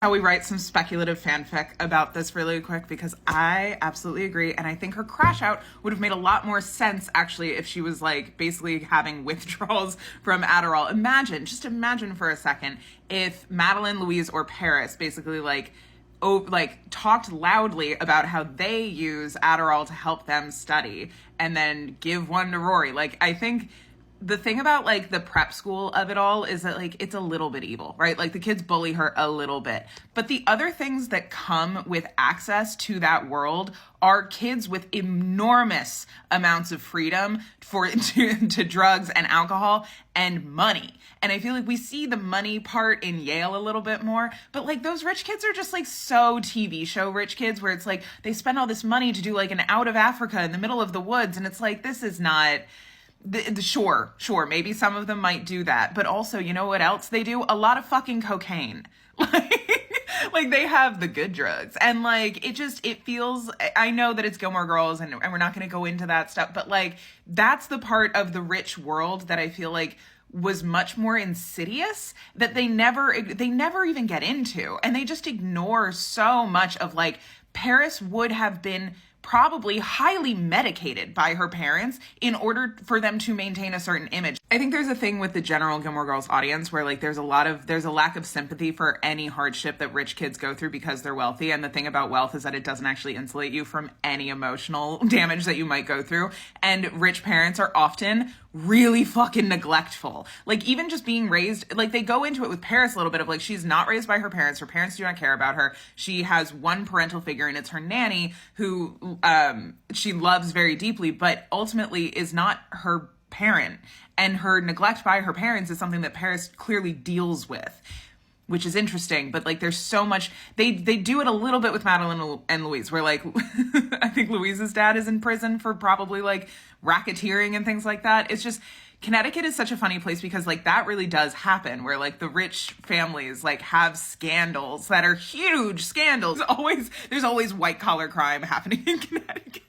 How we write some speculative fanfic about this really quick because I absolutely agree, and I think her crash out would have made a lot more sense actually if she was like basically having withdrawals from Adderall. Just imagine for a second if Madeline, Louise, or Paris basically like talked loudly about how they use Adderall to help them study and then give one to Rory. Like, I think the thing about like the prep school of it all is that like it's a little bit evil, right? Like the kids bully her a little bit. But the other things that come with access to that world are kids with enormous amounts of freedom to drugs and alcohol and money. And I feel like we see the money part in Yale a little bit more, but like those rich kids are just like so TV show rich kids where it's like they spend all this money to do like an out of Africa in the middle of the woods. And it's like, this is not... Sure, maybe some of them might do that, but also, you know what else they do? A lot of fucking cocaine. Like they have the good drugs, and like it feels, I know that it's Gilmore Girls and we're not going to go into that stuff, but like that's the part of the rich world that I feel like was much more insidious that they never even get into, and they just ignore so much of like Paris would have been probably highly medicated by her parents in order for them to maintain a certain image. I think there's a thing with the general Gilmore Girls audience where like there's a lack of sympathy for any hardship that rich kids go through because they're wealthy. And the thing about wealth is that it doesn't actually insulate you from any emotional damage that you might go through. And rich parents are often really fucking neglectful. Like even just being raised, like they go into it with Paris a little bit of like, she's not raised by her parents. Her parents do not care about her. She has one parental figure and it's her nanny who she loves very deeply, but ultimately is not her parent. And her neglect by her parents is something that Paris clearly deals with, which is interesting. But like there's so much, they do it a little bit with Madeline and Louise, where like I think Louise's dad is in prison for probably like racketeering and things like that. It's just, Connecticut is such a funny place because like that really does happen where like the rich families like have scandals that are huge scandals. There's always white collar crime happening in Connecticut.